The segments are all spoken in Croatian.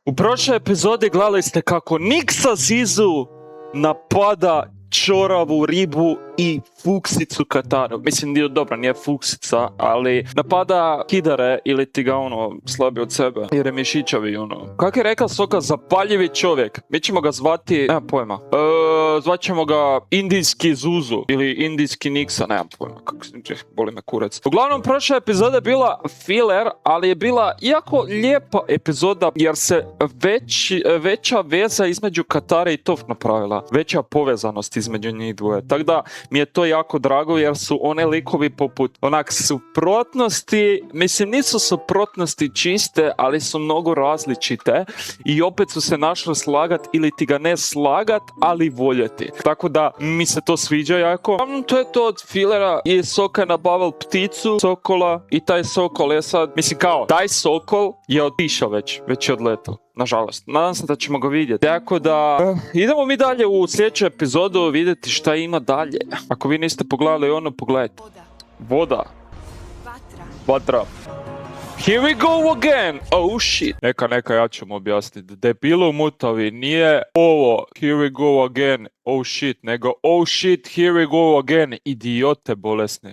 U prošloj epizodi gledali ste kako Niksa Zizu napada čoravu ribu i fuksicu Kataru. Mislim, dobro, nije fuksica, ali napada kidare ili ti ga slabi od sebe, jer je mišićavi, Kako je rekao Soka, zapaljivi čovjek. Mi ćemo ga zvati, nemam pojma. Zvat ćemo ga indijski Zuzu ili indijski Niksa, nemam pojma. Boli me kurac. Uglavnom, prošla epizoda je bila filler, ali je bila jako lijepa epizoda, jer se veća veza između Katare i Toph napravila. Veća povezanost između njih dvoje. Tako da mi je to jako drago, jer su one likovi poput onak suprotnosti, mislim nisu suprotnosti čiste, ali su mnogo različite i opet su se našli slagat ili ti ga ne slagat, ali voljeti. Tako da mi se to sviđa jako. To je to od fillera i Soka je nabavil pticu, sokola i taj sokol je sad, mislim kao, taj sokol je otišao već je odletao. Nažalost, nadam se da ćemo ga vidjeti. Tako da, idemo mi dalje u sljedeću epizodu vidjeti šta ima dalje. Ako vi niste pogledali pogledajte. Voda. Vatra. Here we go again! Oh shit! Neka, ja ću mu objasniti. Debilu mutavi, nije ovo here we go again, oh shit, nego oh shit, here we go again, idiote bolesni.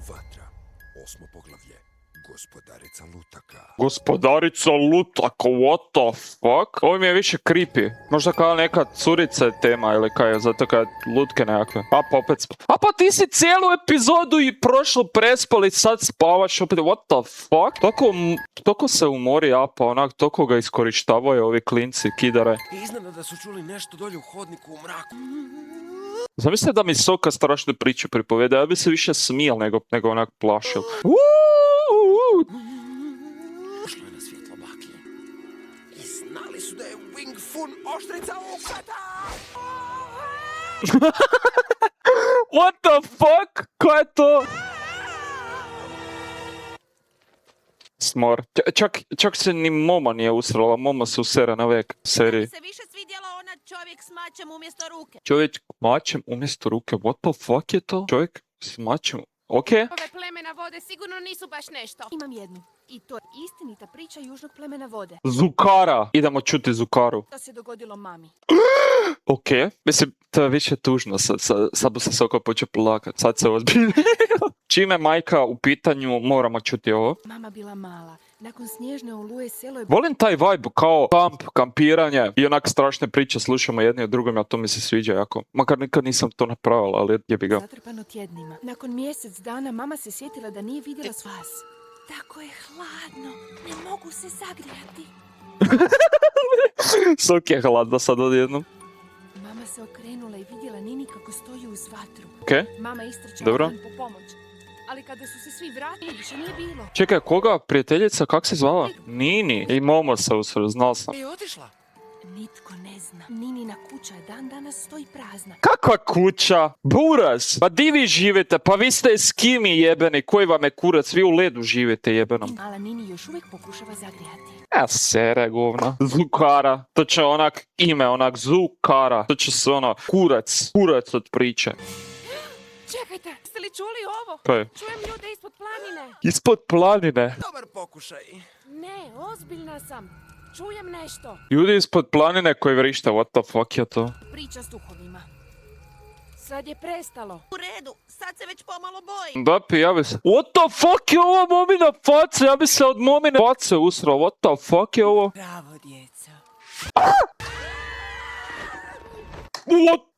Vatra, 8. poglavlje, gospodarica lutaka. Gospodarica lutaka, what the fuck? Ovo mi je više creepy. Možda kao neka curica je tema ili kaj je, zato kad lutke nekakve. A pa ti si cijelu epizodu i prošlu prespali, sad spavaš opet, what the fuck? Toko se umori Apa, onak, toko ga iskorištavaju ovi klinci, kidare. Iznenada su čuli nešto dolje u hodniku u mraku. Zamislite da mi Soka strašne priče pripoveda, ja bi se više smijal nego onak plašil. Ušlo je na svjetlo baklje. I znali su da je Wing Fun oštrica ukata! What the fuck? Ko je to? Smor. Čak se ni Moma nije usrala. Moma se usera na vek seriji. Se više svidjela ona čovjek s mačem umjesto ruke. Čovjek s mačem umjesto ruke. What the fuck je to? Čovjek s mačem. Okej. Ove plemena vode sigurno nisu baš nešto. Imam jednu. I to je istinita priča južnog plemena vode. Zukara. Idemo čuti Zukaru. To se dogodilo mami. Okej. Mislim, to je više tužno. Sad bi se Soka počeo plakat. Sad se ozbiljno. Čim je majka u pitanju, moramo čuti ovo. Mama bila mala. Nakon snježne oluje selo je... Volim taj vibe kao kampiranje i onak strašne priče slušamo jedni od drugom, a to mi se sviđa jako. Makar nikad nisam to napravila, ali jebi ga. Zatrpano tjednima. Nakon mjesec dana mama se sjetila da nije vidjela vas. Tako je hladno. Ne mogu se zagrijati. Sok je hladno sad odjednom. Mama se okrenula i vidjela Nini kako stoji uz vatru. Okej. Mama istrčala Dobro. van po pomoć. Ali kada su se svi vratili, više nije bilo. Čekaj, koga? Prijateljica, kak se zvala? Nini. I Momo se usred, znao sam. Je otišla? Nitko ne zna. Ninina kuća dan danas stoji prazna. Kakva kuća? Buras! Pa di vi živite? Pa vi ste eskimi jebeni. Koji vam je kurac? Vi u ledu živite jebenom. Mala Nini još uvijek pokušava zagrijati. Sere govna. Zukara. To će onak ime, onak Zukara. To će se kurac od priče. Čekajte, ste li čuli ovo? Kaj? Čujem ljude ispod planine. Ispod planine. Dobar pokušaj. Ne, ozbiljna sam. Čujem nešto. Ljudi ispod planine koji vrište, what the fuck je to? Priča s duhovima. Sad je prestalo. U redu, sad se već pomalo bojim. Da, ja bi se... What the fuck je ovo momina faca? Ja bi se od momine face usrao. What the fuck je ovo? Bravo, djeca.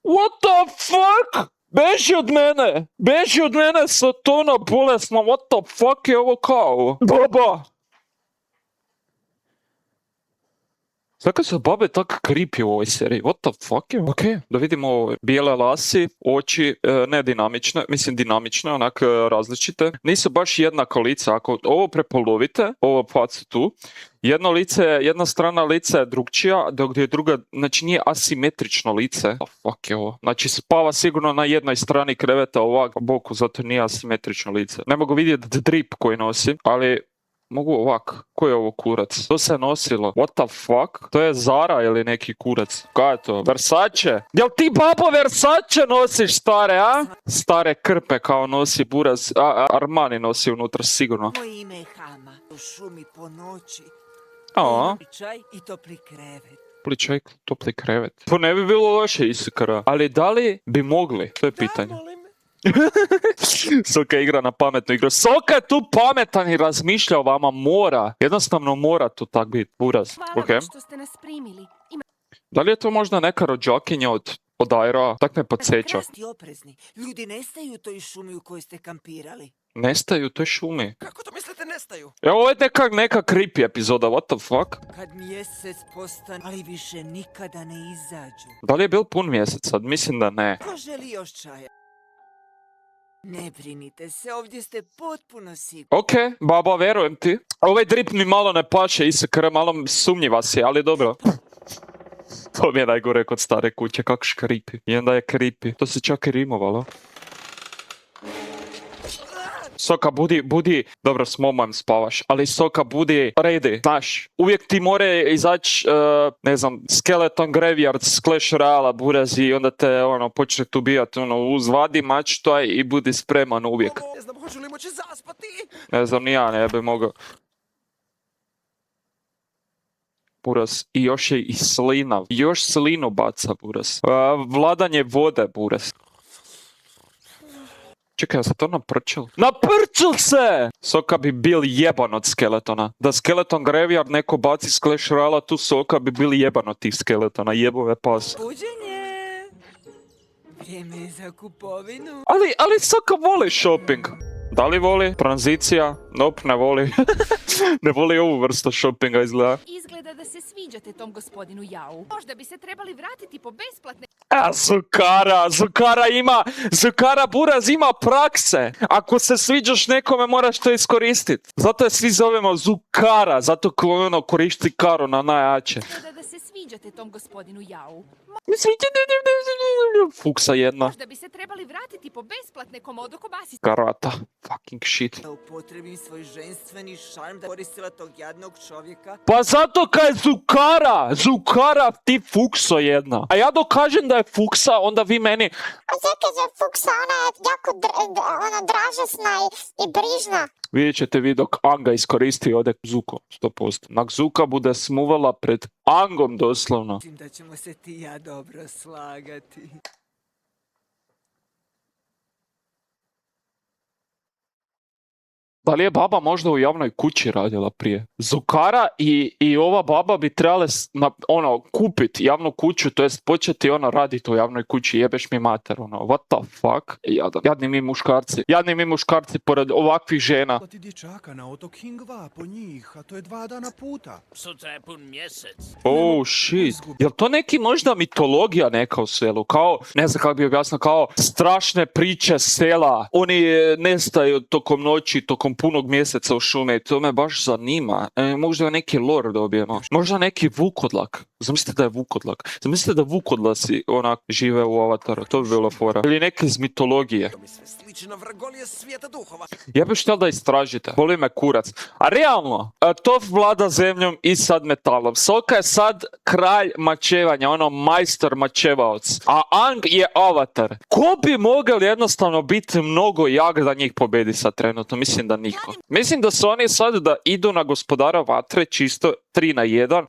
What the fuck? Beži od mene! Beži od mene, Satona bolesna! What the fuck je ovo kao? Baba! Zakaj su babe tak creepy u ovoj seriji? What the fuck je? Okej, da vidimo bijele lasi, oči, ne dinamične, mislim dinamične, onak različite. Nisu baš jednaka lica. Ako ovo prepolovite, ovo facu tu, jedna strana lica je drugčija, dok je druga, znači nije asimetrično lice. What the fuck je ovo? Znači spava sigurno na jednoj strani kreveta ovak boku, zato nije asimetrično lice. Ne mogu vidjeti drip koji nosi, ali... Mogu ovak, ko je ovo kurac? To se nosilo. What the fuck? To je Zara ili neki kurac? Kaj je to? Versace? Jel ti babo Versace nosiš stare, a? Stare krpe kao nosi buraz. Armani nosi unutra sigurno. Moje ime je Hama. U šumi po noći A, Čaj i topli krevet. topli čaj, topli krevet. To ne bi bilo loše, Isukara. Ali da li bi mogli? To je pitanje. Molim. Soka igra na pametnu igru. Soka je tu pametan i razmišlja o vama. Mora. Jednostavno mora tu tak biti. Buraz. Hvala Okay. vam što ste nas primili. Da li je to možda neka rođakinja od Aira? Tak me podsjeća. Krasti oprezni. Ljudi nestaju u toj šumi u kojoj ste kampirali. Nestaju u toj šumi. Kako to mislite nestaju? Evo, ovo je neka creepy epizoda. What the fuck? Kad mjesec postane, ali više nikada ne izađu. Da li je bil pun mjesec sad? Mislim da ne. Ko želi još čaja? Ne brinite se, ovdje ste potpuno sigurni. Ok, baba, verujem ti. Ovaj drip mi malo ne paše, Isukara, malo sumnjiva si, ali dobro. To mi je najgore kod stare kuće, kak škripi. I onda je creepy. To se čak i rimovalo. Soka, budi, dobro, s momom spavaš, ali Soka, budi ready, znaš, uvijek ti more izaći, ne znam, Skeleton Graveyard, Clash Royale, buraz, i onda te, počne tu ubijati, uzvadi mač taj i budi spreman uvijek. Ne znam, hoću li moći zaspati? Ne znam, ni ja ne bi mogao. Buraz, i još je i slinav, još slinu baca, buraz. Vladanje vode, buraz. Čekaj, ja se to naprčil? Naprčil se! Soka bi bil jeban od skeletona. Da Skeleton Graveyard neko baci s Clash Royale, tu Soka bi bil jeban od tih skeletona, jebove pas. Buđenje! Vrijeme je za kupovinu. Ali Soka voli shopping. Da li voli? Tranzicija? Nope, ne voli. Ne voli ovu vrstu shoppinga izgleda. Izgleda da se sviđate tom gospodinu Jau. Možda bi se trebali vratiti po besplatne... A, Zukara buraz ima prakse. Ako se sviđaš nekome, moraš to iskoristiti. Zato je svi zovemo Zukara, zato koristi karu na najjače. Izgleda da se sviđate tom gospodinu Jau. Fuksa jedna. Možda bi se trebali vratiti po besplatne komodo kobasice. Karata. Fucking shit. Da upotrebim svoj ženstveni šarm da koristila tog jadnog čovjeka. Pa zato kaj je Zukara, ti fukso jedna. A ja dokažem da je fuksa, onda vi meni... A čekaj, za Fuksa, ona je jako dražesna i brižna. Vidjet ćete vi dok Anga iskoristi ode Zuko, 100%. Nak Zuka bude smuvala pred Angom doslovno. Mislim da ćemo se ti i ja dobro slagati. Da li je baba možda u javnoj kući radila prije? Zukara i ova baba bi trebale kupiti javnu kuću, to jest početi raditi u javnoj kući, jebeš mi mater, what the fuck? Jadni mi muškarci pored ovakvih žena. Ti dječaka na otok Hingva po njih, a to je 2 dana puta. Sutra je pun mjesec. Oh shit. Jel to neki možda mitologija neka u selu? Kao, ne znam kako bi objasnio, kao strašne priče sela. Oni nestaju tokom noći, tokom punog mjeseca u šume. To me baš zanima. Možda neki lore dobijemo. Možda neki vukodlak. Zamislite da je vukodlak. Zamislite da vukodlasi onak žive u Avataru. To bi bilo fora. Ili neki iz mitologije. To mi sve sliči na vragolije svijeta duhova. Ja bih htjel da istražite. Boli me kurac. A realno, to vlada zemljom i sad metalom. Soka je sad kralj mačevanja, majstor mačevaoc. A Ang je Avatar. Ko bi mogao jednostavno biti mnogo jak da njih pobedi sad trenutno? Mislim da niko. Mislim da su oni sad da idu na gospodara vatre čisto 3-1.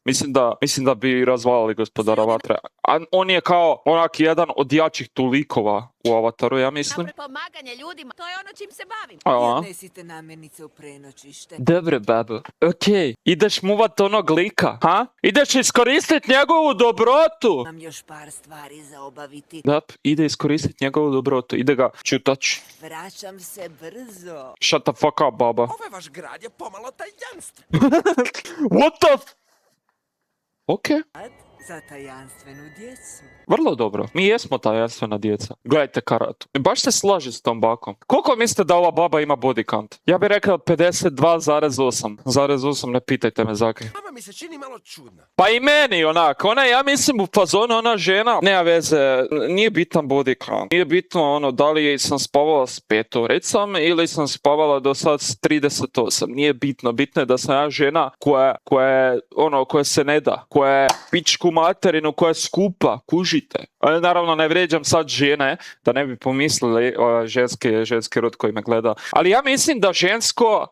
Mislim da bi razvalili gospodara vatre. A on je kao onak jedan od jačih tulikova u Avataru, ja mislim. Napred pomaganje ljudima, to je ono čim se bavim. A, Odnesite namirnice u prenoćište. dobre, babo. Okej, ideš muvat onog lika, ha? Ideš iskoristit njegovu dobrotu. Imam još par stvari za obaviti. Da, ide iskoristit njegovu dobrotu. Ide ga čutać. Vraćam se brzo. Shut the fuck up, baba. Ovaj vaš grad je pomalo tajanstvo. What the Okej. Za tajanstvenu djecu. Vrlo dobro. Mi jesmo tajanstvena djeca. Gledajte karatu. Baš se slaže s tom bakom. Koliko mislite da ova baba ima body count? Ja bih rekao 52,8. 0,8, ne pitajte me zakaj. Mama mi se čini malo čudna. Pa i meni onak. Ona, ja mislim u fazonu, ona žena, nema veze, nije bitan body count. Nije bitno da li sam spavala s 5 ili sam spavala do sad s 38. Nije bitno. Bitno je da sam ja žena koja se ne da. Koja je pičku materinu, koja je skupa. Kužite. Naravno, ne vrijeđam sad žene, da ne bi pomislili ženski rod koji me gleda. Ali ja mislim da žensko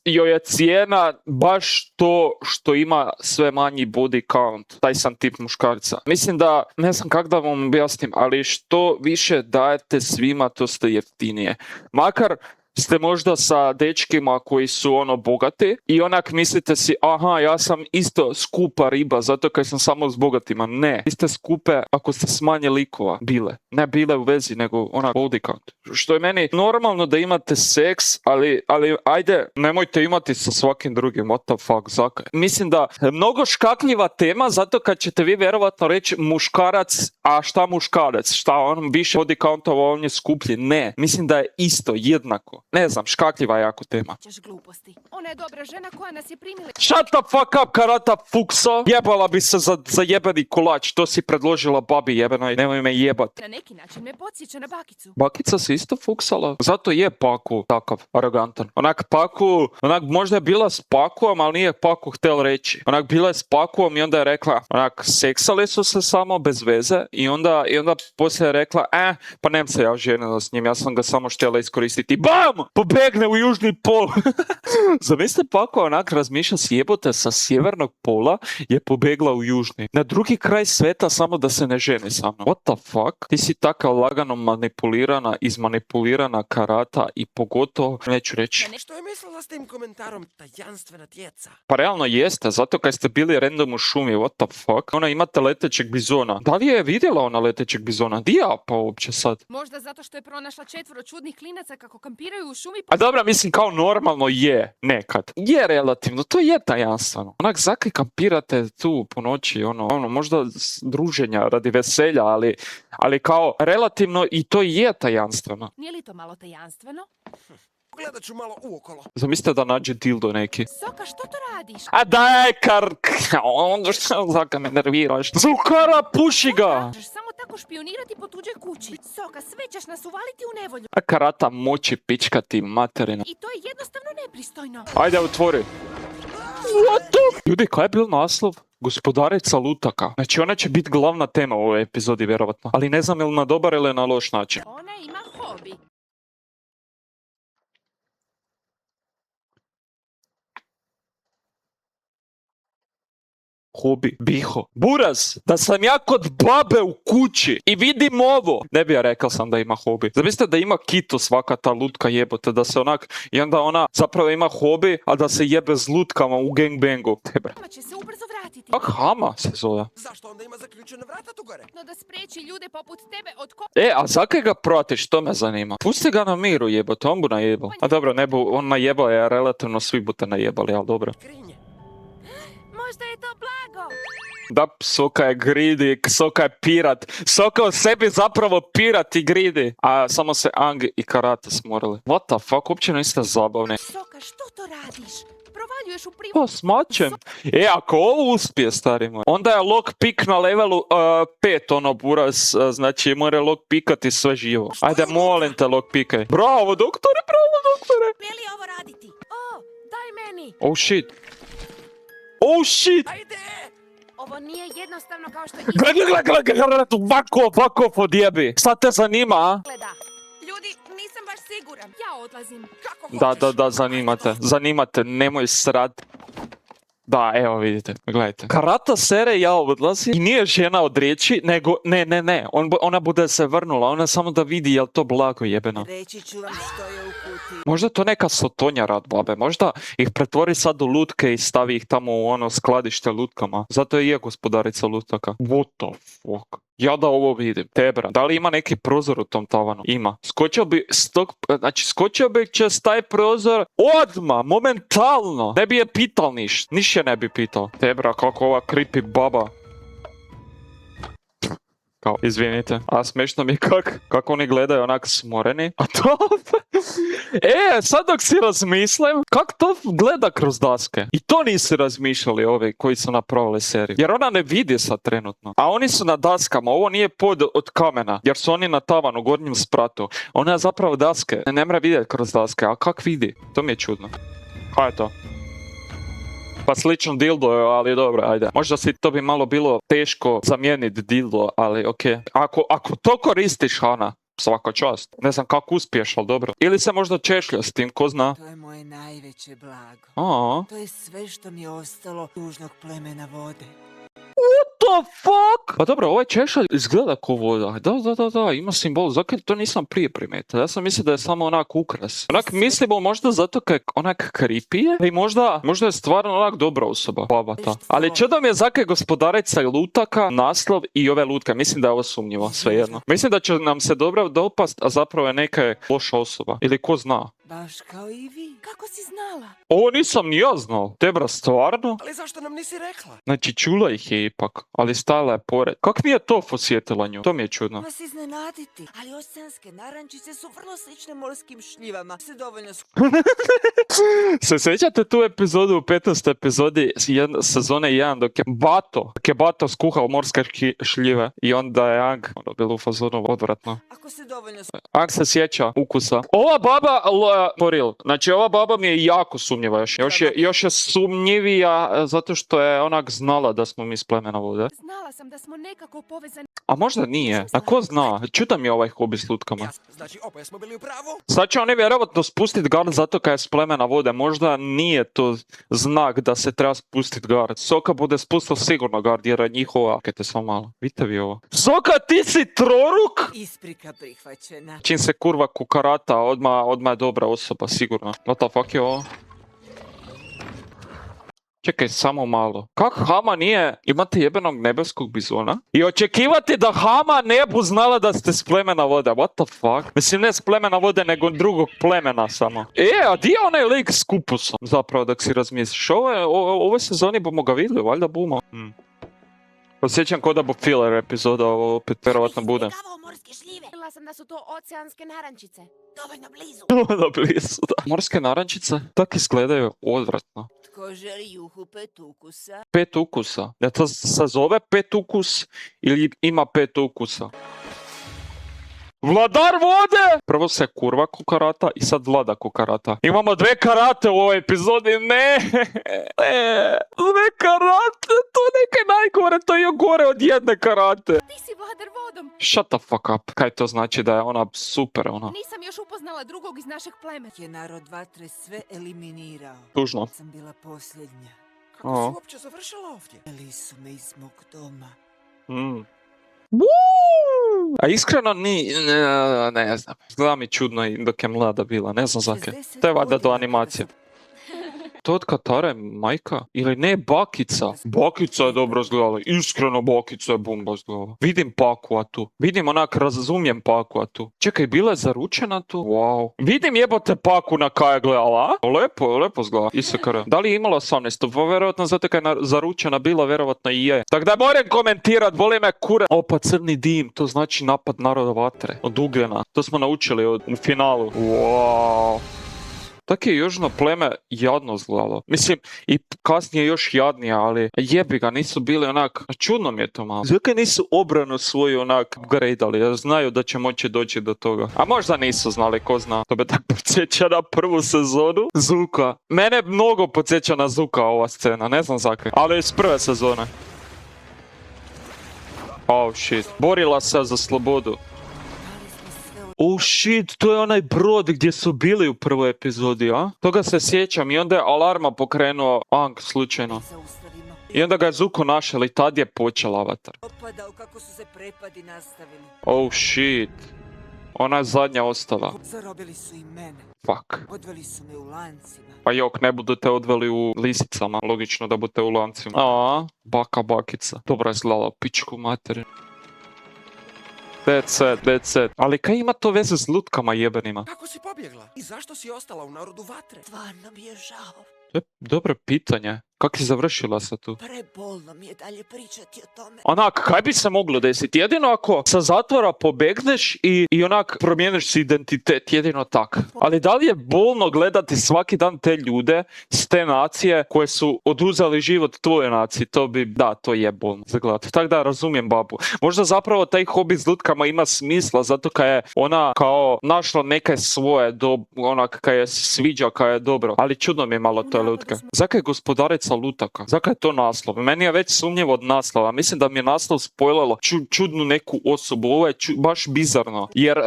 joj je cijena baš to što ima ima sve manji body count. Taj sam tip muškarca. Mislim da, ne znam kako da vam objasnim, ali što više dajete svima, to ste jeftinije. Makar ste možda sa dečkima koji su ono bogati i onak mislite si, aha, ja sam isto skupa riba zato kaj sam samo s bogatima. Ne, vi ste skupe ako ste s manje likova bile. Ne bile u vezi, nego onak body count. Što je meni normalno da imate seks, ali ajde, nemojte imati sa svakim drugim, what the fuck, zakaj? Mislim da mnogo škakljiva tema, zato kad ćete vi vjerovatno reći muškarac, a šta muškarac? Šta on više body countova, on je skuplji? Ne, mislim da je isto, jednako. Ne znam, škakljiva je jako tema. Ćeš gluposti. Ona je dobra žena koja nas je primila. Shut the fuck up, karata fukso! Jebala bi se za jebeni kolač, to si predložila babi jebenoj, nemoj me jebat. Na neki način me podsjeća na bakicu. Bakica se isto fuksala, zato je Paku takav, arogantan. Onak Paku, možda je bila s Pakuom, ali nije Paku htjel reći. Onak bila je s Pakuom i onda je rekla, onak seksali su se samo bez veze i onda poslije je rekla, pa nem se ja ženila s njim, ja sam ga samo htjela iskoristiti. BAM! Pobegne u južni pol. Zamislite Paku onak razmišlja s jebote sa sjevernog pola je pobegla u južni. Na drugi kraj sveta samo da se ne ženi sa mnom. What the fuck? Ti si takav lagano manipulirana, izmanipulirana karata i pogotovo, neću reći. Što je mislila s tim komentarom tajanstvena djeca? Pa realno jeste, zato kad ste bili random u šumi, what the fuck? Ona imate letećeg bizona. Da li je vidjela ona letećeg bizona? Di ja pa uopće sad? Možda zato što je pronašla 4 čudnih klinaca kako kampiraju u šumi. A dobra, mislim kao normalno je, nekad. Je relativno, to je tajanstveno. Onak, zakaj kampirate tu po noći, možda druženja radi veselja, ali kao relativno i to je tajanstveno. Nije li to malo tajanstveno? Gledat ću malo uokolo. Zamislite da nađe dildo neki. Soka, što to radiš? A daj, onda što zaka me nerviraš? Zukara, puši ga! Možeš samo tako špionirati po tuđoj kući. Soka, sve ćeš nas uvaliti u nevolju. A karata moći pičkati materina. I to je jednostavno nepristojno. Ajde, otvori. What the? Ljudi, kaj je bil naslov? Gospodarica lutaka. Znači ona će biti glavna tema u ovoj epizodi, vjerovatno. Ali ne znam ili na dobar ili na loš način. Ona ima hobi. Hobi, biho. Buraz, da sam ja kod babe u kući i vidim ovo. Ne bi ja rekao sam da ima hobi. Zamislite da ima kito svaka ta lutka jebote, da se onak, i onda ona zapravo ima hobi, a da se jebe s lutkama u gangbangu. Tebe. Hama će se ubrzo vratiti. Kak Hama se zove? Zašto onda ima zaključene vrata tu gore? No da spriječi ljude poput tebe od A zakaj ga pratiš, to me zanima. Pusti ga na miru jebote, on bu najebao. A dobro, ne bu, on najebao je, relativno svi bute najebali, ali dobro. Grinje. Možda je to blago. Da, Soka je greedy, Soka je pirat. Soka u sebi zapravo pirat i greedy. A samo se Ang i Karate smorili. What the fuck, uopće niste zabavni. Soka, što to radiš? Provaljuješ u Pa, smačem. Ako ovo uspije, stari moj, onda je lockpick na levelu 5, buraz, znači mora lockpickati sve živo. Ajde, molim te, lockpickaj. Bravo, doktore, bravo, doktore. Smije li ovo raditi? O, daj meni. Oh shit. Oh shit. Ajde! Ovo nije jednostavno kao što Gledaj, fuck off, odjebi. Šta te zanima, a? izgleda. Ljudi, nisam baš siguran. Ja odlazim. Kako hoćeš? Da, zanimate, nemoj srad. Da, evo vidite, gledajte. Karata sere, ja odlazi i nije žena od riječi, nego, ne, ona bude se vrnula, ona samo da vidi jel to blago jebeno. Reći ću vam što je u kutiji. Možda je to neka sotonja rad babe, možda ih pretvori sad u lutke i stavi ih tamo u ono skladište lutkama. Zato je gospodarica lutaka. What the fuck? Ja da ovo vidim. Tebra, da li ima neki prozor u tom tavanu? Ima. Skočio bi čez taj prozor odmah, momentalno. Ne bi je pital niš je ne bi pitao. Tebra, kako ova creepy baba. Kao, izvinite. A smešno mi je kako oni gledaju onak smoreni. A to... sad dok si razmislim, kak to gleda kroz daske? I to nisi razmišljali ovi koji su napravili seriju. Jer ona ne vidi sad trenutno. A oni su na daskama, ovo nije pod od kamena. Jer su oni na tavanu, gornjem spratu. Ona je zapravo daske. Ne mre vidjeti kroz daske, a kak vidi? To mi je čudno. Kaj je to? Pa slično dildo, ali dobro, ajde. Možda si to bi malo bilo teško zamijeniti dildo, ali okej. Ako to koristiš, Hana, Svaka čast. Ne znam kako uspiješ, ali dobro. Ili se možda češlja s tim, ko zna. To je moje najveće blago. A, To je sve što mi je ostalo dužnog plemena vode. the fuck? Pa dobro, ovaj češalj izgleda ko voda. Da, ima simbol. Zakaj to nisam prije primijetio? Ja sam mislio da je samo onak ukras. Onak mislimo možda zato kaj onak creepy je i možda je stvarno onak dobra osoba, baba ta. Ali čudom je zakaj gospodarica i lutaka, naslov i ove lutke. Mislim da je ovo sumnjivo, svejedno. Mislim da će nam se dobro dopast, a zapravo je neka loša osoba. Ili ko zna. Baš kao i vi. Kako si znala? Ovo nisam ni ja znao. Debra, stvarno? Ali zašto nam nisi rekla? Znači, čula ih je ipak, ali stala je pored. Kak mi je to osjetila nju? To mi je čudno. Vas iznenaditi, ali oceanske narančice su vrlo slične morskim šljivama. Se dovoljno Se sjećate tu epizodu u 15. epizodi sezone 1 dok je Bato skuhao morske šljive i onda je Ang bilo u fazonu odvratno. Ako se dovoljno Ang se sjeća ukusa. Ova baba, Poril, znači ova baba mi je jako sumnjiva još je sumnjivija zato što je onak znala da smo mi iz plemena vode. Znala sam da smo nekako povezani. A možda nije, a ko zna, čutam je ovaj hobi s lutkama. Znači, oboje smo bili u pravu? Sad će oni vjerovatno spustit gard zato kaj je s plemena vode. Možda nije to znak da se treba spustit gard. Soka bude spustila sigurno gard jer je njihova... Čekajte samo malo. Vidite vi ovo. Soka, ti si troruk? isprika prihvaćena. Čim se kurva kukarata, odmah je dobra osoba, sigurno. What the fuck je ovo? Čekaj, samo malo. Kak Hama nije... Imate jebenog nebeskog bizona? I očekivati da Hama ne bu znala da ste s plemena vode. What the fuck? Mislim, ne s plemena vode, nego drugog plemena samo. A di je onaj lik s kupusom? Zapravo, dok si razmisliš. Ove sezoni bomo ga vidjeli, valjda bumo. Osjećam ko da bu filler epizoda, ovo opet vjerovatno bude. morske šljive. Mislila sam da su to oceanske narančice. Dovoljno blizu. Dovoljno blizu, da. Morske narančice tak izgledaju odvratno. Tko želi juhu 5 ukusa? 5 ukusa. Ja to se zove 5 ukus ili ima 5 ukusa? Vladar vode! Prvo se kurva kukarata i sad vlada kukarata. Imamo 2 karate u ovoj epizodi. Ne! 2 karate! To je nekaj najgore, to je gore od jedne karate. Ti si vladar vodom. Shut the fuck up. Kaj to znači da je ona super, ona? Nisam još upoznala drugog iz našeg plemena. Je narod vatre sve eliminirao. Tužno. Sam bila posljednja. Kako si uopće završila ovdje? Bili su me iz mog doma. A iskreno ne znam. Zgleda mi čudno i dok je mlada bila, ne znam zakaj. To je valjda do animacije. To od Katare majka? Ili ne, bakica? Bakica je dobro izgledala. Iskreno bakica je bomba izgledala. Vidim Pakua tu. Vidim onak, razumijem Pakua tu. Čekaj, bila je zaručena tu? Wow. Vidim jebote Paku na kaj je gledala, a? Lepo izgleda. Isekara. Da li je imala 18? Pa vjerovatno zato kaj je zaručena bila, vjerovatno i je. Tako da moram komentirat, boli me kure. Opa, crni dim, to znači napad naroda vatre. Od ugljena. To smo naučili u finalu. Wow. Tako je južno pleme jadno izgledalo. Mislim, i kasnije još jadnije, ali jebi ga, nisu bili onak... Čudno mi je to malo. Zakaj nisu obranu svoju onak upgradeali, jer znaju da će moći doći do toga. A možda nisu znali, ko zna. To bi tako podsjeća na prvu sezonu Zuka. Mene mnogo podsjeća na Zuka ova scena, ne znam zakaj. Ali iz prve sezone. Oh shit. Borila se za slobodu. Oh shit, to je onaj brod gdje su bili u prvoj epizodi, a? Toga se sjećam i onda je alarma pokrenuo Ang slučajno. Zaustavimo. I onda ga je Zuko našel i tad je počela avatar. Opadao kako su se prepadi nastavili. Oh shit. Ona je zadnja ostala. Zarobili su i mene. Fuck. Odveli su me u lancima. Pa jok, ne budu te odveli u lisicama. Logično da budete u lancima. Bakica. Dobra je izgledala, pičku materinu. That's it. Ali kaj ima to veze s lutkama jebenima? Kako si pobjegla? I zašto si ostala u narodu vatre? Stvarno mi je žao. To je dobro pitanje. Kako si završila se tu? Prebolno mi je dalje pričati o tome. Onak, kaj bi se moglo desiti? Jedino ako sa zatvora pobegneš i onak promijeniš si identitet, jedino tak. Ali da li je bolno gledati svaki dan te ljude s te nacije koje su oduzeli život tvoje naciji? To je bolno za gledati. Tako da razumijem babu. Možda zapravo taj hobi s lutkama ima smisla, zato kaj je ona kao našla neke svoje, onak kaj je sviđa, kaj je dobro. Ali čudno mi je malo te lutke. Zakaj gospodarica gospodarica lutaka. Zakaj je to naslov? Meni je već sumnjivo od naslova. Mislim da mi je naslov spojlalo čudnu neku osobu. Ovo je baš bizarno. Jer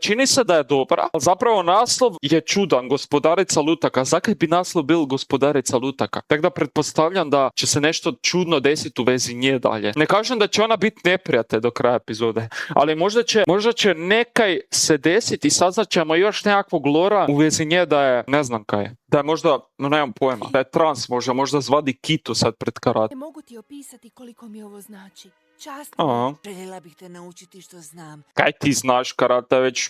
čini se da je dobra, ali zapravo naslov je čudan, gospodarica lutaka. Zakaj bi naslov bil gospodarica lutaka? Tako da pretpostavljam da će se nešto čudno desiti u vezi nje dalje. Ne kažem da će ona biti neprijatelj do kraja epizode, ali možda će nekaj se desiti i saznat ćemo još nekakvog lora u vezi nje da je, ne znam kaj, da je možda, nemam pojma, da je trans možda zvadi Kitu sad pred karate. Ne mogu ti opisati koliko mi ovo znači. Čast. Aha. Željela bih te naučiti što znam. Kaj ti znaš, karate je već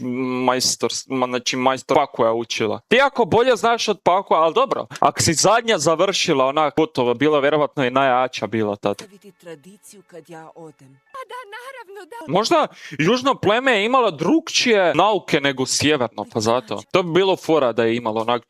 majstor Pakua je učila. Ti ako bolje znaš od Pakua, ali dobro, ako si zadnja završila onak gotovo, bila vjerovatno i najjača bila tad. Staviti tradiciju kad ja odem. Pa da, naravno, da. Možda južno pleme je imalo drugčije nauke nego sjeverno, pa zato. To bi bilo fora da je imalo onak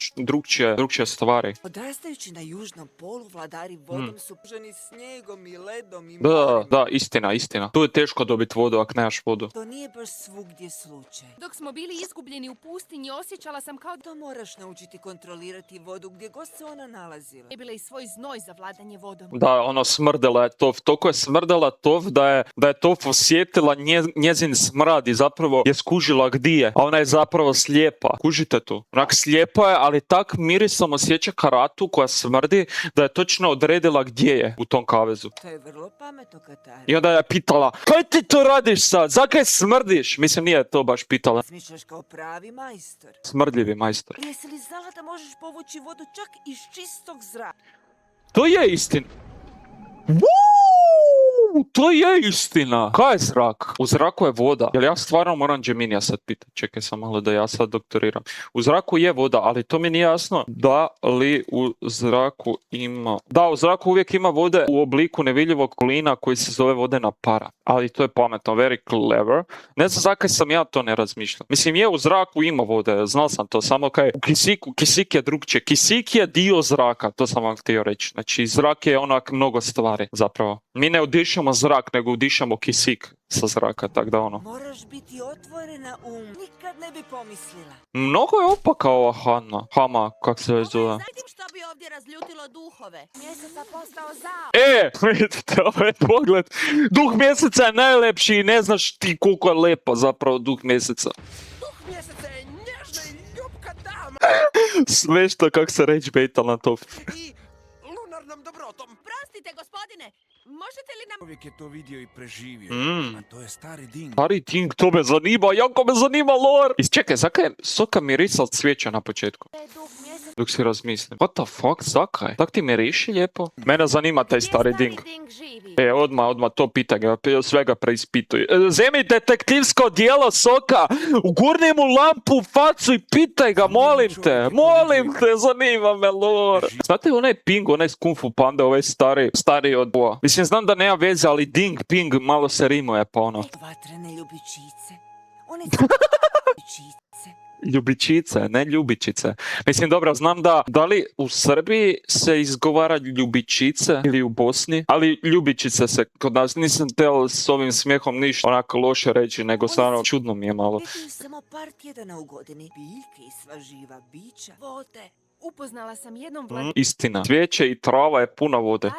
drugčije stvari. Odrastajući na južnom polu, vladari vodom su pruženi snijegom i ledom i Da, morem. da, istina. Tu je teško dobiti vodu ako nemaš vodu. To nije baš svugdje slučaj. Dok smo bili izgubljeni u pustinji, osjećala sam kao da To moraš naučiti kontrolirati vodu gdje god se ona nalazila. je bila i svoj znoj za vladanje vodom. Da, ono smrdela je tov. Toliko je smrdela tov da je tov osjetila njezin smrad i zapravo je skužila gdje je. A ona je zapravo slijepa. Kužite tu? Onak slijepa je, ali tak mirisom osjeća karatu koja smrdi da je točno odredila gdje je u tom kavezu. To je vrlo pametno, Katara. I onda je pitala, kaj ti to radiš sad? Zakaj smrdiš? Mislim, nije to baš pitala. Smišljaš kao pravi majstor. Smrdljivi majstor. Jesi li znala da možeš povući vodu čak iz čistog zraka? To je istina. Woo! To je istina. Kaj je zrak? U zraku je voda. Jel ja stvarno moram Geminija sad pitati? Čekaj sam malo da ja sad doktoriram. U zraku je voda, ali to mi nije jasno. Da li u zraku ima... Da, u zraku uvijek ima vode u obliku nevidljivog plina koji se zove vodena para. Ali to je pametno, very clever. Ne znam zakaj sam ja to ne razmišljam. Mislim, u zraku ima vode, znao sam to, samo kaj u kisiku, kisik je drugčije. Kisik je dio zraka, to sam vam htio reći. Znači, zrak je onak mnogo stvari, zapravo. Mi ne udišemo zrak, nego udišemo kisik sa zraka, tako da ono. Moraš biti otvorena nikad ne bi pomislila. Mnogo je opaka ova Hama, kak se već zove. Vidim što bi ovdje razljutilo duhove. Mjeseca postao zao. Vidite, ovaj pogled. Duh mjeseca je najlepši i ne znaš ti koliko je lepo zapravo duh mjeseca. Duh mjeseca je nježna i ljubka dama Sve što kak se reći bejtal na to. i lunarnom dobrotom. Prostite, gospodine. Možete li nam... Čovjek je to vidio i preživio. Mm. A to je stari Ding. Stari Ding, to me zanima, jako me zanima lore. Čekaj, zakaj je soka mirisal cvijeća na početku? je duh mjeseca? Dok si razmislim. What the fuck, zakaj? Tak ti miriši lijepo? Mene zanima taj stari Ding. Ding živi. Odmah to pitanje, svega preispituj. Zemi detektivsko dijelo soka, ugurni mu lampu u facu i pitaj ga, molim te, zanima me lore. Znate onaj Ping, onaj Kung Fu Panda, ovaj stari od boa. Mislim, znam da nema veze, ali Ding, Ping, malo se rimuje, pa ono. Vatrene ljubičice. One su ljubičice. Ljubičice, ne ljubičice. Mislim, dobro, znam da li u Srbiji se izgovara ljubičice ili u Bosni, ali ljubičice se kod nas, nisam teo s ovim smijehom ništa onako loše reći, nego stvarno čudno mi je malo. Vidim samo par tjedana u godini. Biljke i sva živa bića. Vode. Upoznala sam jednom vladara. Istina, cvijeće i trava je puna vode.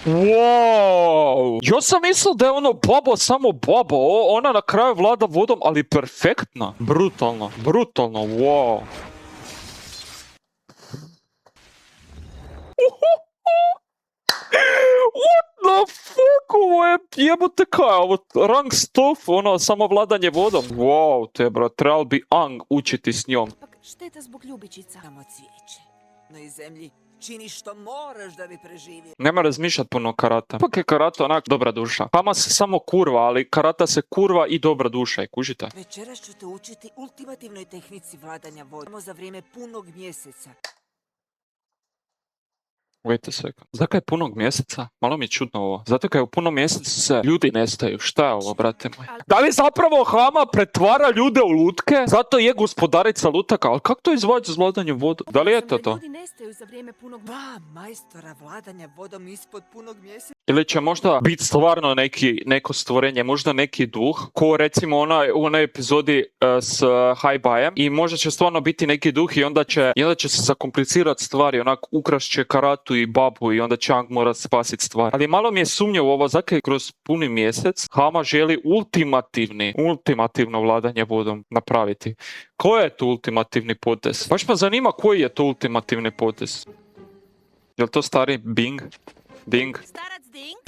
Wow! Ja sam mislio da je ono babo samo babo, ona na kraju vlada vodom, ali perfektna. Brutalno, wow. What the fuck, ovo je jebote kaj, ovo rang stuff, ono samo vladanje vodom. Wow, te bro, trebal bi Ang učiti s njom. Pak šteta zbog ljubičica. Samo cvijeće. No i zemlji čini što moraš da bi preživio. Nema razmišljat puno karata. Ipak je karata onak dobra duša. Hama se samo kurva, ali karata se kurva i dobra duša, i kužite? Večeras ću te učiti ultimativnoj tehnici vladanja vodom. Samo za vrijeme punog mjeseca. Wait a second. Zakaj punog mjeseca? Malo mi je čudno ovo. Zato kaj u punom mjesecu se ljudi nestaju. Šta je ovo, brate moj? Da li zapravo Hama pretvara ljude u lutke? Zato je gospodarica lutaka. Ali kako to izvodi s vladanjem vodu? Da li je to Da to? ljudi nestaju za vrijeme punog... Dva majstora vladanja vodom ispod punog mjeseca. Ili će možda biti stvarno neko stvorenje, možda neki duh, ko recimo u onoj epizodi s Hajbajem, i možda će stvarno biti neki duh i onda će se zakomplicirati stvari, onak ukrašće Karatu i babu i onda će Aang morat spasiti stvari. Ali malo mi je sumnjivo ovo, zakaj kroz puni mjesec Hama želi ultimativno vladanje vodom napraviti. Koji je to ultimativni potez? Baš me zanima koji je to ultimativni potez. Je li to stari Bing? Ding. Starac Ding?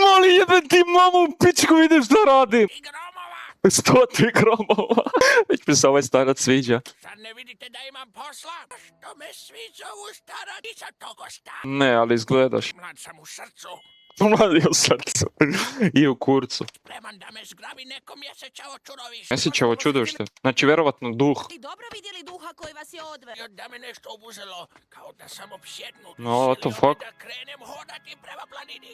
Moli jebem ti mamu u pičku, vidim šta radim. 100 gromova. Već mi se ovaj starac sviđa. Sad ne vidite da imam posla? Što me svi zovu starac i sa togo star? Ne, ali izgledaš. Mlad sam u srcu. Mladi u srcu. I u kurcu. Spreman da me zgrabi neko mjesečevo čudovište. Mjesečevo čudovište. Znači, vjerovatno duh. Ti dobro vidjeli duha koji vas je odveo? I da me nešto obuzelo, kao da sam opsjednut. No, what the Silio me fuck? da krenem hodati prema planini.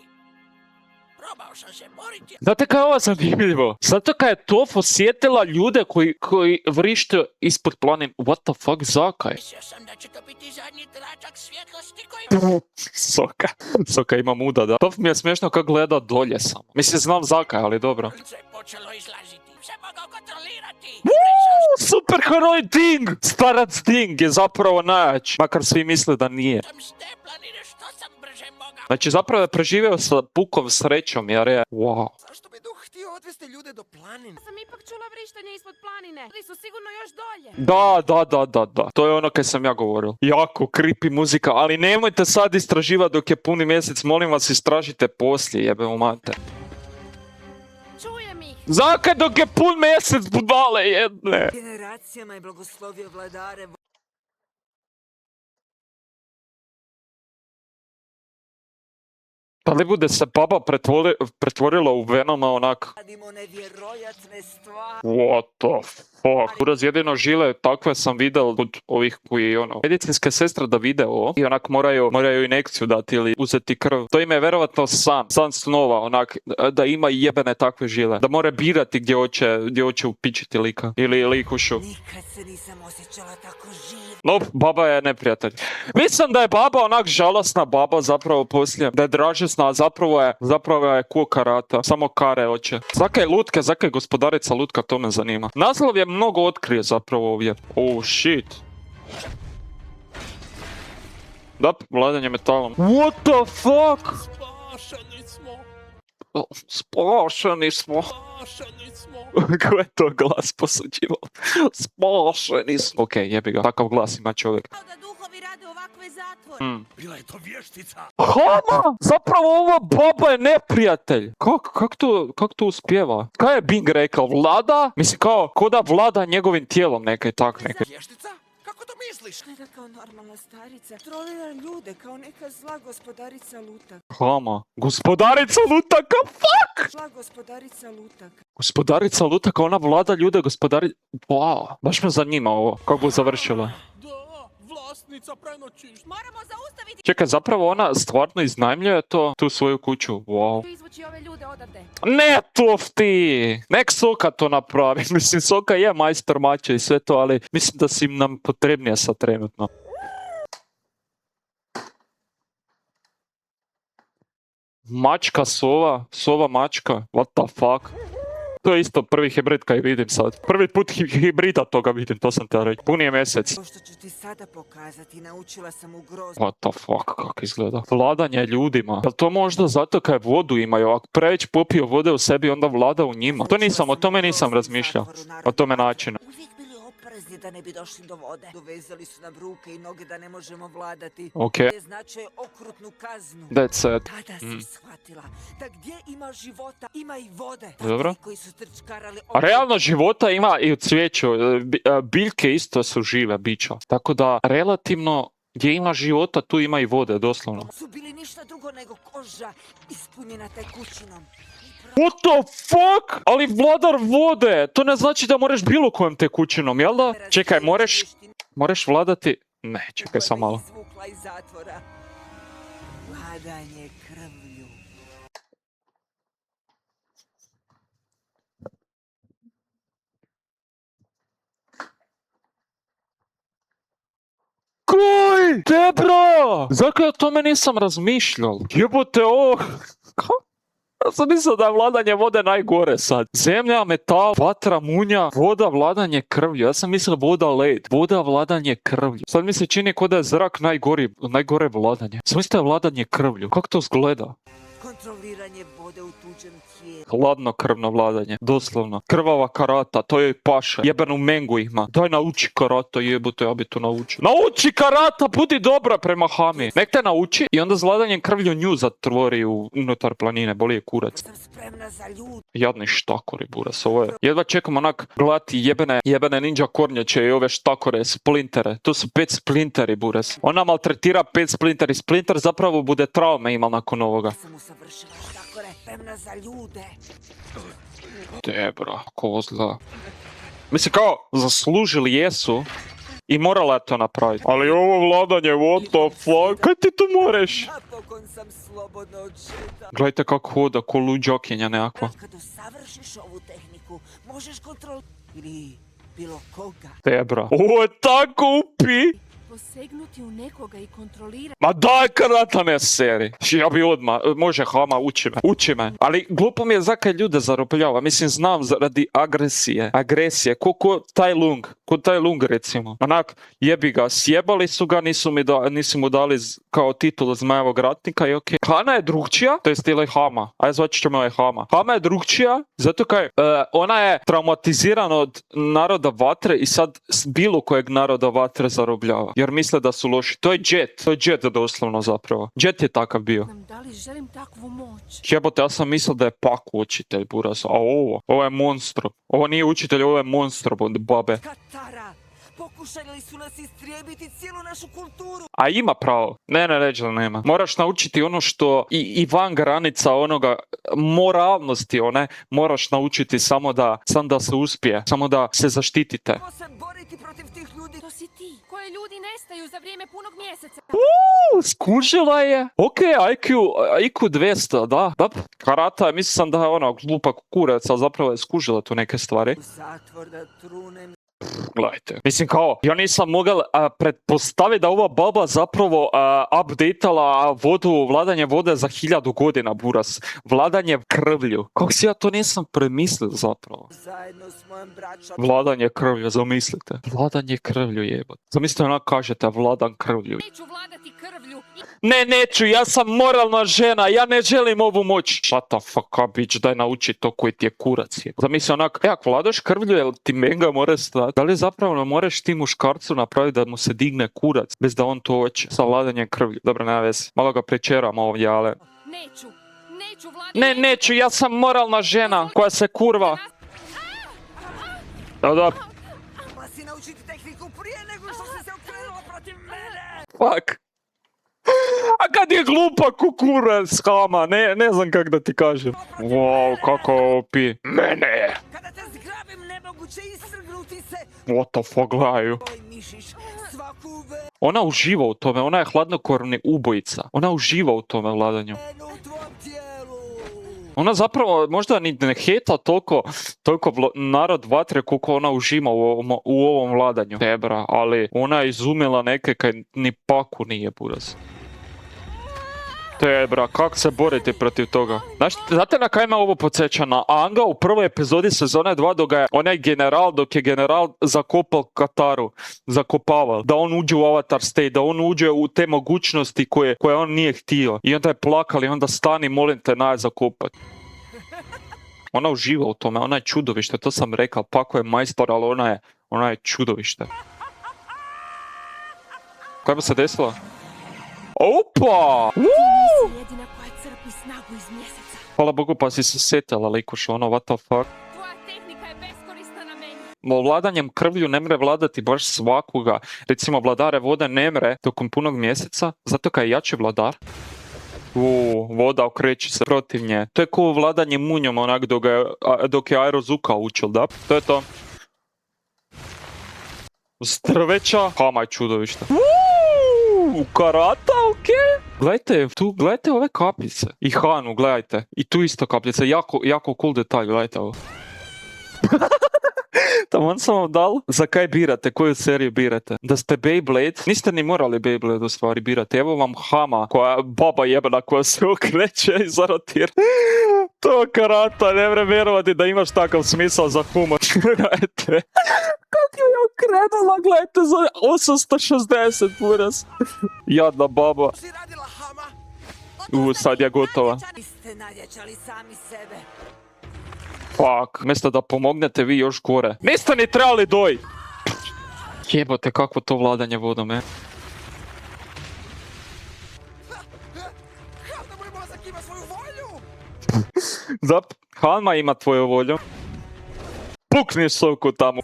Probao sam se boriti. Znate kaj je ovo zanimljivo? Zato kaj je Toph osjetila ljude koji vrište ispod planin. What the fuck, zakaj? Mislio sam da će to biti zadnji tračak svjetlosti koji... Soka ima muda, da. Toph mi je smiješno kako gleda dolje samo. Mislim, znam zakaj, ali dobro. se počelo izlaziti. Se mogao kontrolirati. Super heroj Ding! Starac Ding je zapravo najjač. Makar svi misle da nije. Sam s te planine što sam brže mogao. Znači, zapravo je preživio sa pukom srećom, jer je... Wow. Zašto bi duh htio odvesti ljude do planine? Sam ipak čula vrištanje ispod planine. Oni su sigurno još dolje. Da. To je ono kaj sam ja govorio. Jako creepy muzika, ali nemojte sad istraživati dok je puni mjesec. Molim vas, istražite poslije, jebe u mate. Čujem ih. Zakaj dok je pun mjesec, budale jedne? Generacijama je blagoslovio vladare. Da li bude se baba pretvorila u Venoma onak? Radimo nevjerojatne stvari. What the fuck? Uraz jedino žile takve sam videl od ovih koji ono... Medicinske sestre da vide ovo i onak moraju injekciju dati ili uzeti krv. To im je verovatno san snova onak da ima jebene takve žile. Da more birati gdje hoće upičiti lika ili likušu. Nikad se nisam osjećala tako živ. No, baba je neprijatelj. Mislim da je baba onak žalosna baba zapravo poslije. Da je dražesna, a zapravo je ko Karata. Samo kare hoće. Zakaj lutke, zakaj gospodarica lutka, to me zanima. Naslov je mnogo otkrije zapravo ovdje. Oh shit. Da, vladanje metalom. What the fuck? Spašeni smo. Spašeni smo. Ko je to glas posuđivo? Spašeni smo. Okej, jebi ga. Takav glas ima čovjek. Kao da duhovi rade ovakve zatvore. Bila je to vještica. Hama! Zapravo ova baba je neprijatelj. Kak to uspjeva? Kaj je Bing rekao? Vlada? Mislim ko da vlada njegovim tijelom nekaj. Vještica? Kako to misliš? Gleda kao normalna starica. Trolira ljude kao neka zla gospodarica lutak. Hama. Gospodarica lutaka, fuck! Zla gospodarica lutak. Gospodarica lutaka, ona vlada ljude, Wow, baš me zanima ovo. Kako bu završila? Da, vlasnica prenoćišta. Moramo zaustaviti. Čekaj, zapravo ona stvarno iznajmljuje tu svoju kuću. Wow. Izvući ove ljude odavde. Ne, Toph ti! Nek Soka to napravi. Mislim, Soka je majstor mača i sve to, ali mislim da si nam potrebnija sad trenutno. Mačka, sova mačka. What the fuck? To je isto prvi hibrid kaj vidim sad. Prvi put hibrida toga vidim, to sam te reći. Puni je mjesec. To što ću ti sada pokazati, naučila sam u grozu. What the fuck, kako izgleda? Vladanje ljudima. Jel to možda zato kaj vodu imaju? Ako preveć popio vode u sebi, onda vlada u njima. O tome nisam razmišljao. O tome načinu. Uvijek bili oprezni da ne bi došli do vode. Dovezali su nam ruke i noge da ne možemo vladati. Okej. To je značaj okrutnu kaznu. That's it. Tada sam shvatila da gdje ima života, ima i vode. Dobro. Takvi koji su trčkarali... A realno života ima i u cvijeću. Biljke isto su žive bića. Tako da relativno gdje ima života tu ima i vode, doslovno. Su bili ništa drugo nego koža ispunjena tekućinom. What the fuck? Ali vladar vode! To ne znači da moraš bilo kojom tekućinom, jel da? Čekaj, moraš vladati... Ne, čekaj sam malo. Izvukla iz zatvora. Vladanje krvlju. Kaj? Debra! Zakaj o tome nisam razmišljal? Jebote, ja sam mislio da je vladanje vode najgore sad. Zemlja, metal, vatra, munja, voda, vladanje krvlju. Ja sam mislio voda, led. Voda, vladanje krvlju. Sad mi se čini kao da je zrak najgore vladanje. Sam mislio da je vladanje krvlju. Kako to izgleda? Kontroliranje vode u tuđem tijelu. Hladnokrvno vladanje, doslovno. Krvava karata, to joj paše. Jebenu mengu ima. Daj nauči karata, jebote, ja bi to naučio. Nauči karata, budi dobra prema Hami. Nek te nauči i onda s vladanjem krvlju nju zatvori unutar planine, boli je kurac. Sam spremna za ljud. Jadni štakori, buras, ovo je. Jedva čekam onak gledati jebene ninja kornjače i ove štakore, splintere. To su 5 splinteri, buras. Ona maltretira 5 splinteri. Splinter zapravo bude traume imal nakon ovoga. Sam usavršila štakore, spremna za ljude. Debra, kako ovo zla. Mislim kao, zaslužili jesu i morala je to napraviti. Ali ovo vladanje, what the fuck? Kaj ti tu moreš? Napokon sam slobodno odšeta. Gledajte kako hoda, ko luđakinja nekakva. Kad usavršiš ovu tehniku, možeš kontrolirati ili bilo koga. Debra. Ovo je tako upi! Posegnuti u nekoga i kontrolirati. Ma daj karata ne seri. Ja bi odmah, može Hama, uči me. Ali glupo mi je zakaj ljude zarobljava. Mislim, znam radi agresije. Ko taj Lung recimo. Onak, jebi ga, sjebali su ga, nisu mu dali kao titulu zmajevog ratnika i okej. Hana je drugčija, to jest ili Hama. Ajde zvaći ćemo je Hama. Hama je drugčija, zato kaj ona je traumatizirana od naroda vatre i sad bilo kojeg naroda vatre zarobljava. Jer misle da su loši. To je Jet doslovno zapravo. Jet je takav bio. Da li želim takvu moć? Jebote, ja sam mislio da je Paku učitelj, buras. A ovo je monstro. Ovo nije učitelj, ovo je monstro, babe. Katara, pokušali su nas istrijebiti cijelu našu kulturu. A ima pravo. Ne, reći da nema. Moraš naučiti ono što i van granica onoga moralnosti one, moraš naučiti samo da se uspije. Samo da se zaštitite. Ko se boriti protiv tih ljudi? To si ti, koje ljudi nestaju za vrijeme punog mjeseca. Skužila je. Ok, IQ 200, da. Karata, mislio sam da je ona glupa kurac, ali zapravo je skužila tu neke stvari. U zatvor da trunem. Gledajte. Mislim kao, ja nisam mogao pretpostaviti da ova baba zapravo updateala vladanje vode za 1000 godina, buras. Vladanje krvlju. Kako si ja to nisam premislio zapravo? Zajedno s mojom braćom. Vladanje krvlju, zamislite. Vladanje krvlju, jebate. Zamislite onak kažete, vladan krvlju. Neću vladati krvlju. Ne, neću, ja sam moralna žena, ja ne želim ovu moć. Shut the fuck up, bitch, daj nauči to koji ti je kurac. Zamisli onak, ako vladaš krvlju, jel ti menga mora stati? Da li zapravo možeš ti muškarcu napraviti da mu se digne kurac, bez da on to hoće, sa vladanjem krvlju? Dobro, nema veze. Malo ga prečeram ovdje, ali... Neću vladati. Ne, neću, ja sam moralna žena koja se kurva. Da. Mogla si naučiti tehniku prije nego što si se okrenula protiv mene. Fuck. A kad je glupa kukurac, Hama, ne znam kak da ti kažem. Wow, kako opi. Mene! Kada te zgrabim, nemoguće isrgnuti se. What the fuck, gledaju. Oj, mišiš, svaku Ona uživa u tome, ona je hladnokrvni ubojica. Ona uživa u tome vladanju. venu u tvom tijelu. Ona zapravo možda ni ne heta toliko narod vatre koliko ona užima u ovom vladanju. Debra, ali ona je izumila neke kaj ni Paku nije, buraz. Debra, kako se boriti protiv toga? Znate na kaj me ovo podsjeća? Na Anga u prvoj epizodi sezone 2 dok je general zakopal Kataru, zakopavao, da on uđe u Avatar State, da on uđe u te mogućnosti koje on nije htio. I onda je plakal i onda stani, molim te, naj zakopat. Ona uživa u tome, ona je čudovište, to sam rekao, Paku je majstor, ali ona je čudovište. Kaj bi se desilo? Opa! Ti nisi jedina koja crpi snagu iz mjeseca. Hvala Bogu pa si se setila, likuš, ono, what the fuck. Tvoja tehnika je beskorisna na meni. Vladanjem krvlju ne mre vladati baš svakoga. Recimo, vladare vode ne mre tokom punog mjeseca, zato kaj je jači vladar. Voda okreće se protiv nje. To je kao vladanje munjom, onak dok je Aerozuka učil, da? To je to. Strveća. Hama je čudovište. Karata, okej. Gledajte ove kapljice. I Hanu, gledajte. I tu isto kapljice. Jako cool detalj, gledajte ovo. Taman sam vam dal. Za kaj birate? Koju seriju birate? Da ste Beyblade? Niste ni morali Beyblade u stvari birati. Evo vam Hama, koja baba jebena koja se okreće i zarotira. To karata, ne vrem vjerovati da imaš takav smisao za humor. Gledajte. Kako je okrenula, gledajte, za 860 buras. Jadna baba. Si radila, Hama? Sad je gotova. Vi ste nadjačali sami sebe. Fuck, mjesto da pomognete vi još gore. Niste ni trebali doj! Jebote, kakvo to vladanje vodom, Hama, moj mozak ima svoju volju! Hanma ima tvoju volju. Pukni soku tamo.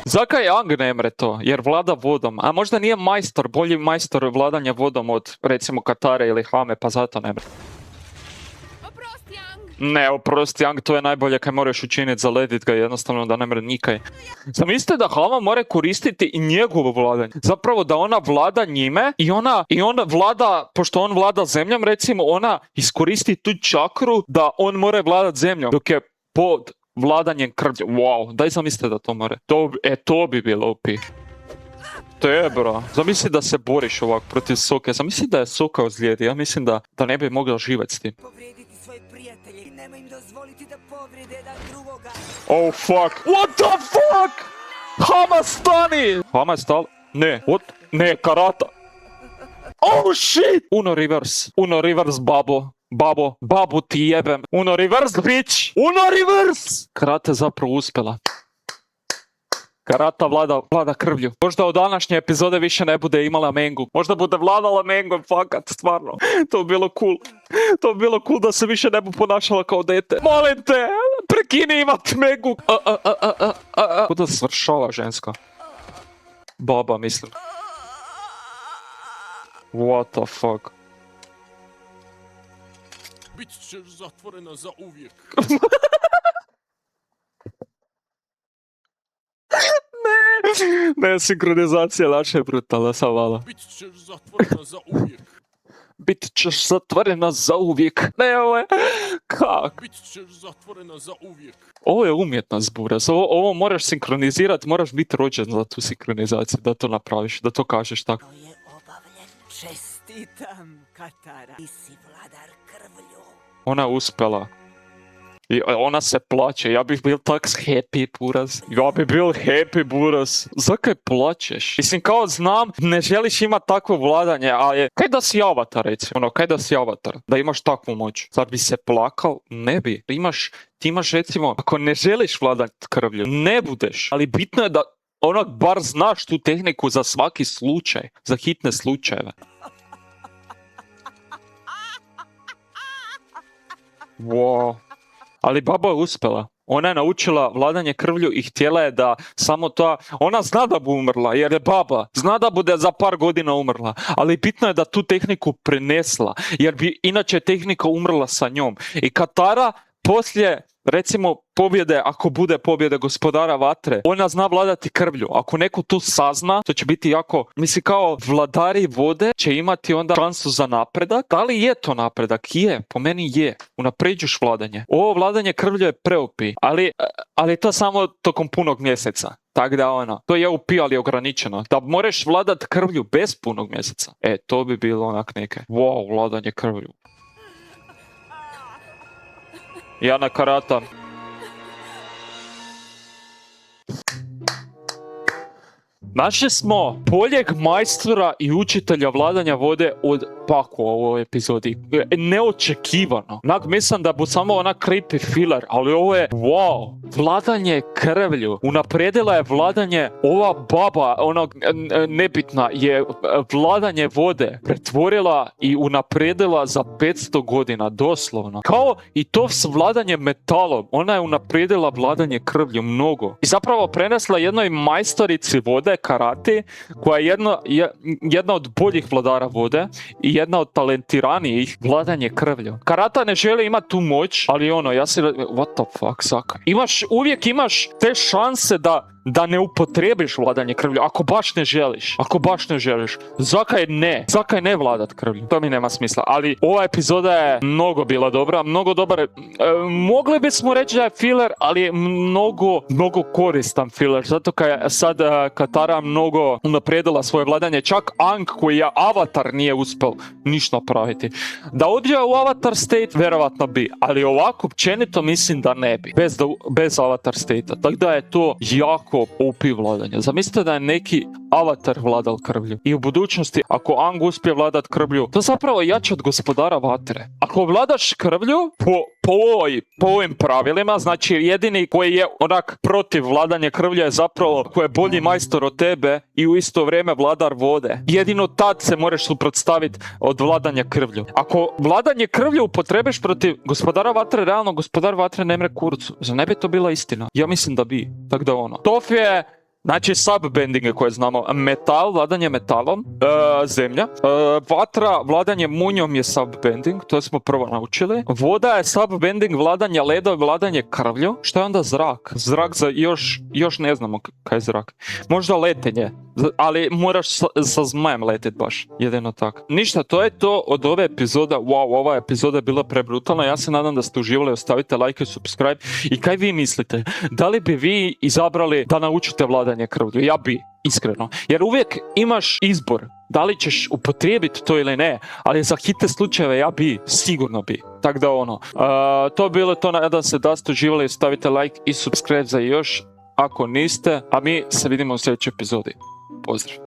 Zakaj Ang ne mre to? Jer vlada vodom. A možda nije majstor, bolji majstor vladanja vodom od, recimo, Katare ili Hame, pa zato ne mre. Oprosti, Ang. Ne, oprosti, Ang, to je najbolje kaj moraš učiniti, zaledit ga jednostavno da ne mre nikaj. Zamislite da Hama mora koristiti i njegovo vladanje. Zapravo da ona vlada njime i on vlada, pošto on vlada zemljom, recimo, ona iskoristi tu čakru da on mora vladat zemljom, dok je pod vladanjem krvlju. Wow, daj zamislite da to more. To bi bilo OP. Te bro, zamisli da se boriš ovak protiv Soke. Zamisli da je Soka ozlijedi. Ja mislim da ne bi mogao živjeti s tim. Povrijediti svoje prijatelje i nemoj im dozvoliti da povrijede jedan drugoga. Oh fuck. What the fuck? Hama stani! Hama je stala? Ne, what? Ne, karata. Oh shit! Uno reverse babo. Babu ti jebem. Uno reverse, bitch! Uno reverse! Karata je zapravo uspjela. Karata vlada krvlju. Možda od današnje epizode više ne bude imala Mengu. Možda bude vladala Mengom, fakat, stvarno. To bi bilo cool. To bi bilo cool da se više ne bu ponašala kao dete. Molim te, prekini imat Mengu. Kuda svršava ženska? Baba, mislim. What the fuck? Bit ćeš zatvorena za uvijek. Ne, sinkronizacija naša je brutalna, sam vala. Bit ćeš zatvorena za uvijek. Bit ćeš zatvorena za uvijek. Ne, ovo je... Kak? Bit ćeš zatvorena za uvijek. Ovo je umjetnost, buras. Ovo moraš sinkronizirati, moraš biti rođen za tu sinkronizaciju, da to napraviš, da to kažeš tako. To je obavljen. Čestitam, Katara. Ti si vladar krvlju. Ona je uspjela. I ona se plaće, ja bih bil tak happy, buras. Ja bih bil happy, buras. Zakaj plačeš? Mislim, kao znam, ne želiš imati takvo vladanje, ali kaj da si avatar, recimo, kaj da si avatar, da imaš takvu moć? Zar bi se plakal? Ne bi. Ti imaš, recimo, ako ne želiš vladati krvlju, ne budeš, ali bitno je da onak bar znaš tu tehniku za svaki slučaj, za hitne slučajeve. Wow. Ali baba je uspjela. Ona je naučila vladanje krvlju i htjela je da samo to... Ona zna da bu umrla, jer je baba. Zna da bude za par godina umrla. Ali bitno je da tu tehniku prenesla, jer bi inače tehnika umrla sa njom. I Katara poslije, recimo, pobjede, ako bude pobjede gospodara vatre, ona zna vladati krvlju. Ako neko to sazna, to će biti jako... Mislim, kao vladari vode će imati onda šansu za napredak. Da li je to napredak? Je, po meni je. Unapređuš vladanje. Ovo vladanje krvlju je preopi, ali to samo tokom punog mjeseca. Tako da to je OP, ali je ograničeno. Da moraš vladat krvlju bez punog mjeseca. To bi bilo onak neke. Wow, vladanje krvlju. Jana Karata. Našli smo boljeg majstora i učitelja vladanja vode od Paku u ovoj epizodi. Neočekivano. Mislim da bu samo onak creepy filler, ali ovo je wow. Vladanje krvlju. Unaprijedila je vladanje, ova baba, nebitna, je vladanje vode pretvorila i unaprijedila za 500 godina, doslovno. Kao i to s vladanjem metalom. Ona je unaprijedila vladanje krvlju mnogo. I zapravo prenesla jednoj majstorici vode, karate, koja je jedna od boljih vladara vode i jedna od talentiranijih vladanje krvlju. Karata ne želi imati tu moć, ali ja si... What the fuck, Zaka? Uvijek imaš te šanse da da ne upotrebiš vladanje krvlju, ako baš ne želiš, zakaj ne vladat krvlju, to mi nema smisla, ali ova epizoda je mnogo bila dobra, mnogo dobar, mogli bismo reći da je filler, ali je mnogo koristan filler, zato kad je sad Katara mnogo unaprijedila svoje vladanje, čak Aang koji je avatar nije uspio ništa napraviti. Da odio u avatar state, vjerovatno bi, ali ovako općenito mislim da ne bi, bez avatar state-a, tako da je to jako OP vladanje. Zamislite da je neki avatar vladal krvlju i u budućnosti ako Aang uspije vladat krvlju, to zapravo jače od gospodara vatre. Ako vladaš krvlju po ovim pravilima, znači jedini koji je onak protiv vladanja krvlja je zapravo koji je bolji majstor od tebe i u isto vrijeme vladar vode. Jedino tad se možeš suprotstaviti od vladanja krvlju. Ako vladanje krvlju upotrebiš protiv gospodara vatre, realno gospodar vatre ne mre kurcu. Zar ne bi to bila istina? Ja mislim da bi. Tako da ono. Tof je, znači subbendinge koje znamo. Metal, vladanje metalom, zemlja. Vatra, vladanje munjom je subbending, to smo prvo naučili. Voda je subbending, vladanje ledom, vladanje krvlju. Što je onda zrak? Zrak za još ne znamo kaj je zrak. Možda letenje, ali moraš sa zmajem letit baš, jedino tako. Ništa, to je to od ove epizode. Wow, ova epizoda je bila prebrutalna. Ja se nadam da ste uživali, ostavite like i subscribe. I kaj vi mislite? Da li bi vi izabrali da naučite vladanje krvlju? Ja bi, iskreno. Jer uvijek imaš izbor. Da li ćeš upotrijebiti to ili ne, ali za hitne slučajeve ja bi, sigurno bi. Tako da ono, to je bilo to, nadam se da ste uživali, stavite like i subscribe za još ako niste, a mi se vidimo u sljedećoj epizodi. Pozdrav!